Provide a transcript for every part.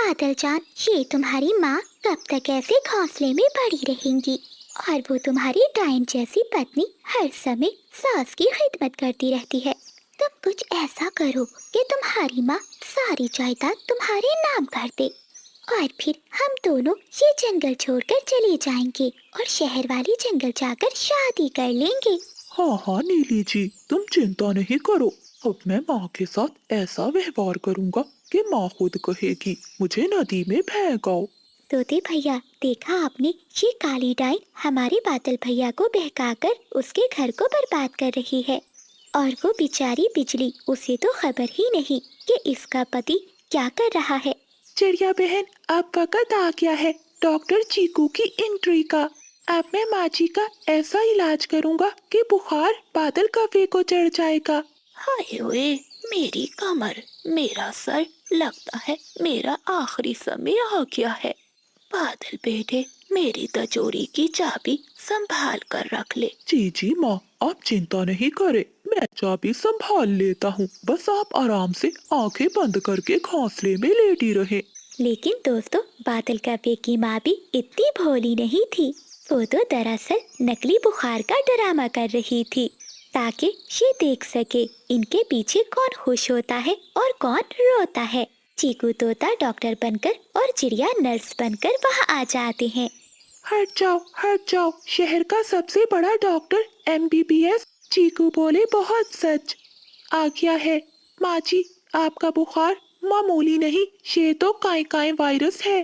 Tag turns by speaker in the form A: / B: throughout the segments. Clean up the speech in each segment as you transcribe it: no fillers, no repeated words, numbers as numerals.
A: बादल जान, ये तुम्हारी माँ कब तक ऐसे घोंसले में पड़ी रहेंगी? और वो तुम्हारी डायन जैसी पत्नी हर समय सास की खिदमत करती रहती है। तुम कुछ ऐसा करो कि तुम्हारी माँ सारी जायदाद तुम्हारे नाम कर दे, और फिर हम दोनों ये जंगल छोड़कर चले जाएंगे और शहर वाली जंगल जाकर शादी कर लेंगे।
B: हाँ हाँ नीली जी, तुम चिंता नहीं करो। अब मैं माँ के साथ ऐसा व्यवहार करूँगा कि माँ खुद कहेगी मुझे नदी में फेंक आओ।
A: तोते भैया, देखा आपने, ये काली डाइन हमारे बादल भैया को बहकाकर उसके घर को बर्बाद कर रही है। और वो बेचारी बिजली, उसे तो खबर ही नहीं कि इसका पति क्या कर रहा है।
B: चिड़िया बहन, अब वक्त आ गया है डॉक्टर चीकू की एंट्री का। अब मैं माँ जी का ऐसा इलाज करूँगा कि बुखार बादल कफे को चढ़ जाएगा।
C: हाय ओए, मेरी कमर, मेरा सर, लगता है मेरा आखिरी समय आ गया है। बादल बेटे, मेरी तिजोरी की चाबी संभाल कर रख ले।
B: जी माँ, आप चिंता नहीं करें, मैं चाबी संभाल लेता हूँ। बस आप आराम से आंखें बंद करके घोंसले में लेटी रहे।
A: लेकिन दोस्तों, बादल कफे की माँ भी इतनी भोली नहीं थी। वो तो दरअसल नकली बुखार का ड्रामा कर रही थी, ताकि ये देख सके इनके पीछे कौन खुश होता है और कौन रोता है। चीकू तोता डॉक्टर बनकर और चिड़िया नर्स बनकर वहाँ आ जाते हैं।
B: हट जाओ, शहर का सबसे बड़ा डॉक्टर MBBS चीकू बोले बहुत सच आ गया है। माँ जी, आपका बुखार मामूली नहीं, ये तो काई वायरस है।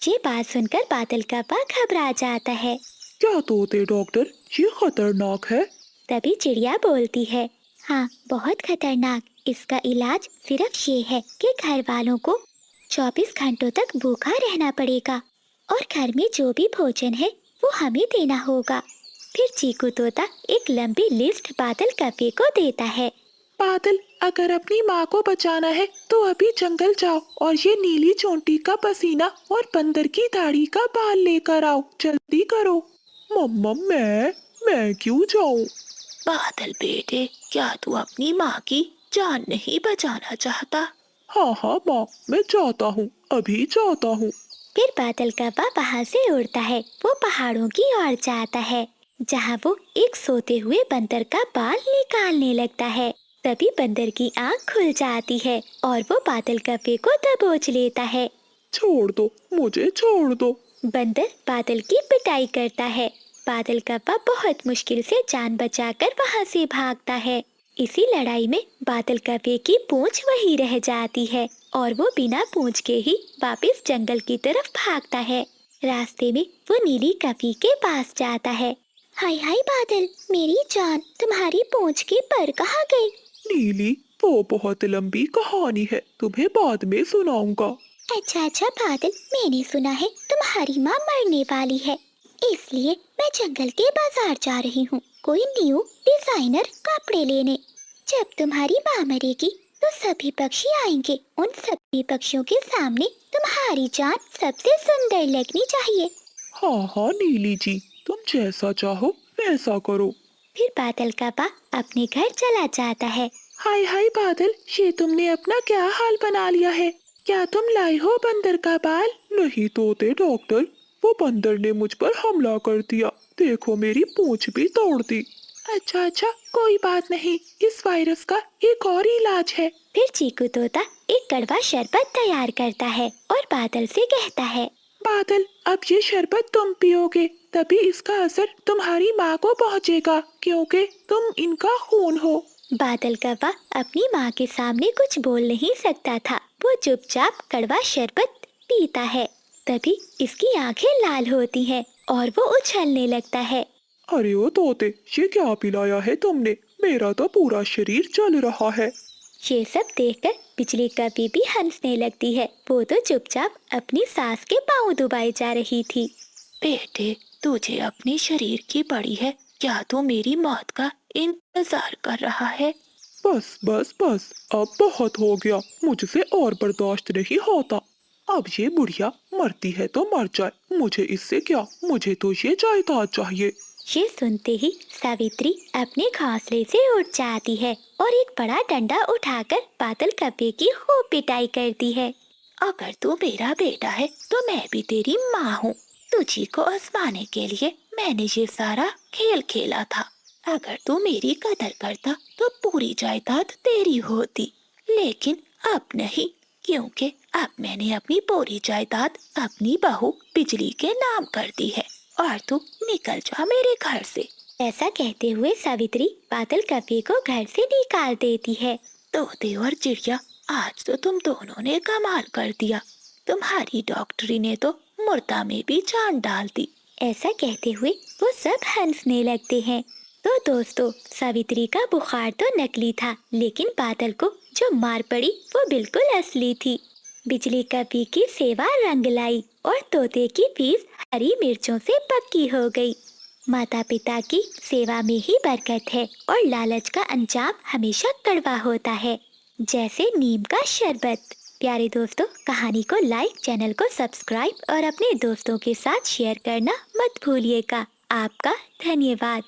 A: ये बात सुनकर बादल का पा घबरा जाता है।
B: क्या तोते डॉक्टर, ये खतरनाक है।
A: तभी चिड़िया बोलती है, हाँ, बहुत खतरनाक। इसका इलाज सिर्फ ये है कि घर वालों को 24 घंटों तक भूखा रहना पड़ेगा, और घर में जो भी भोजन है वो हमें देना होगा। फिर चीकू तोता एक लंबी लिस्ट बादल कफे को देता है।
B: बादल, अगर अपनी माँ को बचाना है तो अभी जंगल जाओ और ये नीली चोंटी का पसीना और बंदर की दाढ़ी का बाल लेकर आओ, जल्दी करो। मम्मा, मैं क्यों जाऊं?
C: बादल बेटे, क्या तू अपनी माँ की जान नहीं बचाना चाहता?
B: हाँ माँ, मैं जाता हूँ, अभी जाता हूँ।
A: फिर बादल कौवा वहाँ से उड़ता है। वो पहाड़ों की ओर जाता है, जहाँ वो एक सोते हुए बंदर का बाल निकालने लगता है। तभी बंदर की आँख खुल जाती है और वो बादल कौवे को दबोच लेता है।
B: छोड़ दो, मुझे छोड़ दो।
A: बंदर बादल की पिटाई करता है। बादल कौवा बहुत मुश्किल से जान बचाकर वहाँ से भागता है। इसी लड़ाई में बादल कौवे की पूंछ वहीं रह जाती है और वो बिना पूंछ के ही वापस जंगल की तरफ भागता है। रास्ते में वो नीली कौवी के पास जाता है। हाय हाय बादल, मेरी जान, तुम्हारी पूंछ की पर कहाँ गई?
B: नीली, वो बहुत लंबी कहानी है, तुम्हें बाद में सुनाऊंगा।
A: अच्छा बादल, मैंने सुना है तुम्हारी माँ मरने वाली है, इसलिए मैं जंगल के बाजार जा रही हूँ कोई न्यू डिजाइनर कपड़े लेने। जब तुम्हारी माँ मरेगी तो सभी पक्षी आएंगे। उन सभी पक्षियों के सामने तुम्हारी जान सबसे सुंदर लगनी चाहिए।
B: हाँ नीली जी, तुम जैसा चाहो वैसा करो।
A: फिर बादल का बा अपने घर चला जाता है।
B: हाय बादल, ये तुमने अपना क्या हाल बना लिया है? क्या तुम लाई हो बंदर का बाल? नहीं तोते डॉक्टर, वो बंदर ने मुझ पर हमला कर दिया, देखो मेरी पूंछ भी तोड़ दी। अच्छा, कोई बात नहीं, इस वायरस का एक और इलाज है।
A: फिर चीकू तोता एक कड़वा शरबत तैयार करता है और बादल से कहता है,
B: बादल, अब ये शरबत तुम पियोगे तभी इसका असर तुम्हारी माँ को पहुँचेगा, क्योंकि तुम इनका खून हो।
A: बादल कौवा अपनी माँ के सामने कुछ बोल नहीं सकता था। वो चुपचाप कड़वा शरबत पीता है। तभी इसकी आंखें लाल होती हैं और वो उछलने लगता है।
B: अरे ओ तोते, ये क्या पिलाया है तुमने? मेरा तो पूरा शरीर जल रहा है।
A: ये सब देखकर बिजली कभी भी हंसने लगती है। वो तो चुपचाप अपनी सास के पाँव दबाए जा रही थी।
C: बेटे, तुझे अपने शरीर की पड़ी है, क्या तू मेरी मौत का इंतजार कर रहा है?
B: बस, अब बहुत हो गया, मुझसे और बर्दाश्त नहीं होता। अब ये बुढ़िया मरती है तो मर जाए, मुझे इससे क्या, मुझे तो ये जायदाद चाहिए।
A: ये सुनते ही सावित्री अपने घोंसले से उठ जाती है और एक बड़ा डंडा उठाकर बादल कौवे की खूब पिटाई करती है।
C: अगर तू मेरा बेटा है तो मैं भी तेरी माँ हूँ। तुझी को आजमाने के लिए मैंने ये सारा खेल खेला था। अगर तू मेरी कदर करता तो पूरी जायदाद तेरी होती, लेकिन अब नहीं, क्योंकि अब मैंने अपनी पूरी जायदाद अपनी बहू बिजली के नाम कर दी है और तू निकल जा मेरे घर से।
A: ऐसा कहते हुए सावित्री बादल कव्वे को घर से निकाल देती है।
C: तोते और चिड़िया, आज तो तुम दोनों ने कमाल कर दिया। तुम्हारी डॉक्टरी ने तो मुर्दा में भी जान डाल दी।
A: ऐसा कहते हुए वो सब हंसने लगते हैं। तो दोस्तों, सावित्री का बुखार तो नकली था, लेकिन बादल को जो मार पड़ी वो बिल्कुल असली थी। बिजली कव्वे की सेवा रंग लाई और तोते की फीस हरी मिर्चों से पक्की हो गई। माता पिता की सेवा में ही बरकत है और लालच का अंजाम हमेशा कड़वा होता है, जैसे नीम का शरबत। प्यारे दोस्तों, कहानी को लाइक, चैनल को सब्सक्राइब और अपने दोस्तों के साथ शेयर करना मत भूलिएगा। आपका धन्यवाद।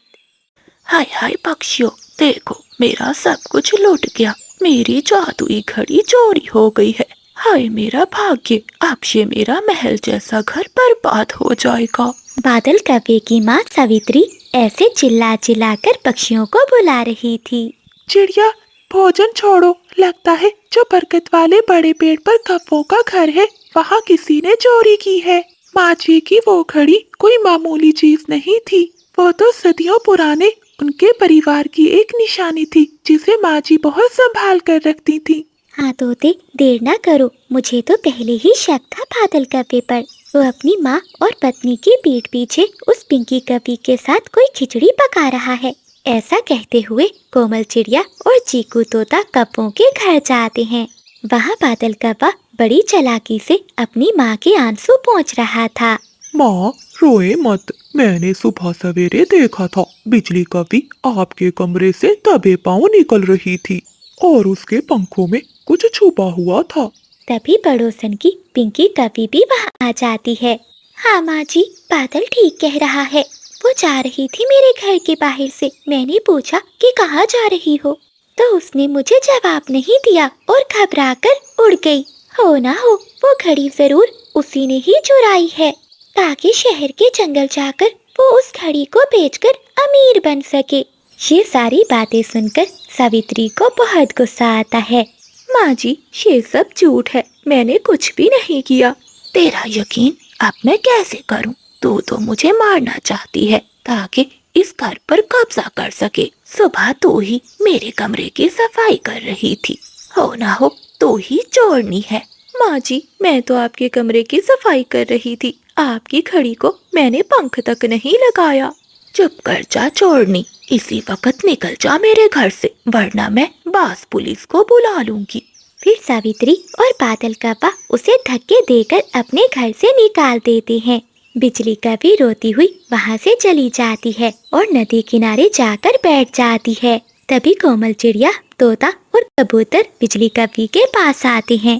C: हाय हाय पक्षियों, देखो मेरा सब कुछ लुट गया। मेरी जादुई घड़ी चोरी हो गई है। हाय मेरा भाग्य, अब ये मेरा महल जैसा घर बर्बाद हो जाएगा।
A: बादल कव्वे की माँ सावित्री ऐसे चिल्ला चिल्ला कर पक्षियों को बुला रही थी।
B: चिड़िया, भोजन छोड़ो, लगता है जो बरकत वाले बड़े पेड़ पर कव्वों का घर है वहाँ किसी ने चोरी की है। माँ जी की वो घड़ी कोई मामूली चीज नहीं थी, वो तो सदियों पुराने उनके परिवार की एक निशानी थी जिसे माँ जी बहुत संभाल कर रखती थी।
A: हाँ तोते, देर ना करो, मुझे तो पहले ही शक था बादल कव्वे पर। वो अपनी माँ और पत्नी की पीठ पीछे उस पिंकी कव्वे के साथ कोई खिचड़ी पका रहा है। ऐसा कहते हुए कोमल चिड़िया और चीकू तोता कव्वों के घर जाते हैं। वहाँ बादल कव्वा बड़ी चालाकी से अपनी माँ के आंसू पोंछ रहा था।
B: माँ, रोए मत, मैंने सुबह सवेरे देखा था बिजली कव्वे आपके कमरे से दबे पांव निकल रही थी और उसके पंखों में कुछ छुपा हुआ था।
A: तभी पड़ोसन की पिंकी कव्वे भी वहाँ आ जाती है। हाँ माँ जी, बादल ठीक कह रहा है, वो जा रही थी मेरे घर के बाहर से। मैंने पूछा कि कहाँ जा रही हो, तो उसने मुझे जवाब नहीं दिया और घबरा कर उड़ गई। हो ना हो वो घड़ी जरूर उसी ने ही चुराई है, ताकि शहर के जंगल जाकर वो उस घड़ी को बेचकर अमीर बन सके। ये सारी बातें सुनकर सावित्री को बहुत गुस्सा आता है।
C: माँ जी, ये सब झूठ है, मैंने कुछ भी नहीं किया। तेरा यकीन अब मैं कैसे करूं? तू तो मुझे मारना चाहती है ताकि इस घर पर कब्जा कर सके। सुबह तू ही मेरे कमरे की सफाई कर रही थी, हो ना हो तू ही चोरनी है। माँ जी, मैं तो आपके कमरे की सफाई कर रही थी, आपकी घड़ी को मैंने पंख तक नहीं लगाया। चुप कर जा चोरनी, इसी वक्त निकल जा मेरे घर से, वरना मैं बास पुलिस को बुला लूंगी।
A: फिर सावित्री और बादल कव्वा उसे धक्के देकर अपने घर से निकाल देते हैं। बिजली कव्वे रोती हुई वहाँ से चली जाती है और नदी किनारे जाकर बैठ जाती है। तभी कोमल चिड़िया, तोता और कबूतर बिजली कव्वे के पास आते हैं।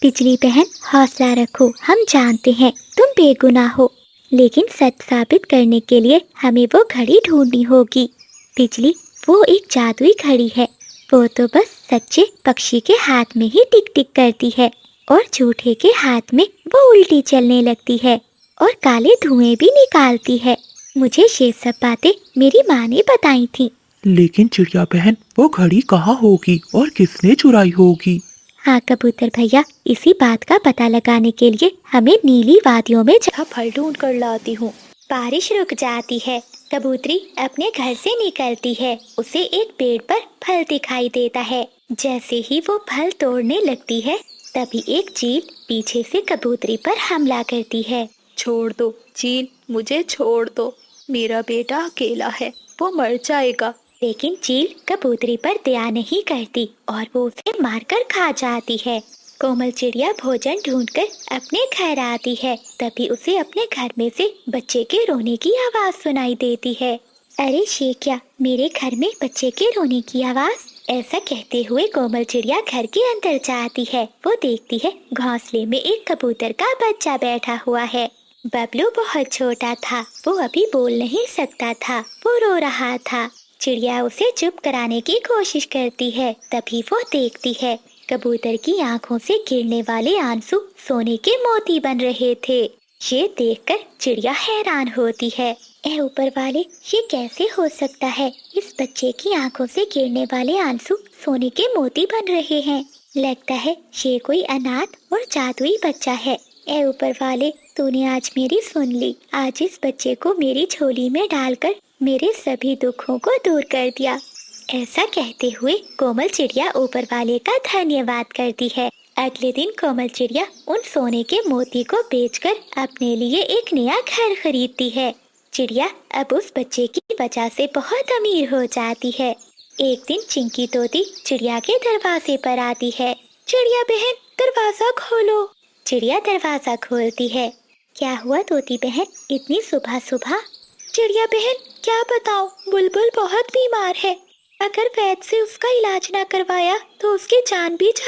A: बिजली बहन, हौसला रखो, हम जानते हैं तुम बेगुनाह हो, लेकिन सच साबित करने के लिए हमें वो घड़ी ढूंढनी होगी। बिजली, वो एक जादुई घड़ी है, वो तो बस सच्चे पक्षी के हाथ में ही टिक टिक करती है और झूठे के हाथ में वो उल्टी चलने लगती है और काले धुएं भी निकालती है। मुझे ये सब बातें मेरी माँ ने बताई थी।
B: लेकिन चिड़िया बहन, वो घड़ी कहाँ होगी और किसने चुराई होगी?
A: हाँ कबूतर भैया, इसी बात का पता लगाने के लिए हमें नीली वादियों में
C: फल ढूंढ कर लाती हूँ।
A: बारिश रुक जाती है। कबूतरी अपने घर से निकलती है। उसे एक पेड़ पर फल दिखाई देता है। जैसे ही वो फल तोड़ने लगती है, तभी एक चील पीछे से कबूतरी पर हमला करती है।
C: छोड़ दो चील, मुझे छोड़ दो, मेरा बेटा अकेला है, वो मर जाएगा।
A: लेकिन चील कबूतरी पर दया नहीं करती और वो उसे मारकर खा जाती है। कोमल चिड़िया भोजन ढूंढकर अपने घर आती है। तभी उसे अपने घर में से बच्चे के रोने की आवाज सुनाई देती है। अरे ये क्या, मेरे घर में बच्चे के रोने की आवाज? ऐसा कहते हुए कोमल चिड़िया घर के अंदर जाती है। वो देखती है घोंसले में एक कबूतर का बच्चा बैठा हुआ है। बबलू बहुत छोटा था, वो अभी बोल नहीं सकता था, वो रो रहा था। चिड़िया उसे चुप कराने की कोशिश करती है। तभी वो देखती है कबूतर की आंखों से गिरने वाले आंसू सोने के मोती बन रहे थे। ये देखकर चिड़िया हैरान होती है। ऐ ऊपर वाले, ये कैसे हो सकता है? इस बच्चे की आंखों से गिरने वाले आंसू सोने के मोती बन रहे हैं। लगता है ये कोई अनाथ और जादुई बच्चा है। ऐ ऊपर वाले, तूने आज मेरी सुन ली। आज इस बच्चे को मेरी झोली में डालकर मेरे सभी दुखों को दूर कर दिया। ऐसा कहते हुए कोमल चिड़िया ऊपर वाले का धन्यवाद करती है। अगले दिन कोमल चिड़िया उन सोने के मोती को बेचकर अपने लिए एक नया घर खरीदती है। चिड़िया अब उस बच्चे की वजह से बहुत अमीर हो जाती है। एक दिन चिंकी तोती चिड़िया के दरवाजे पर आती है। चिड़िया बहन, दरवाजा खोलो। चिड़िया दरवाजा खोलती है। क्या हुआ तोती बहन, इतनी सुबह सुबह? चिड़िया बहन, क्या बताऊं, बुलबुल बहुत बीमार है। अगर वैद्य से उसका इलाज ना करवाया तो उसकी जान भी जा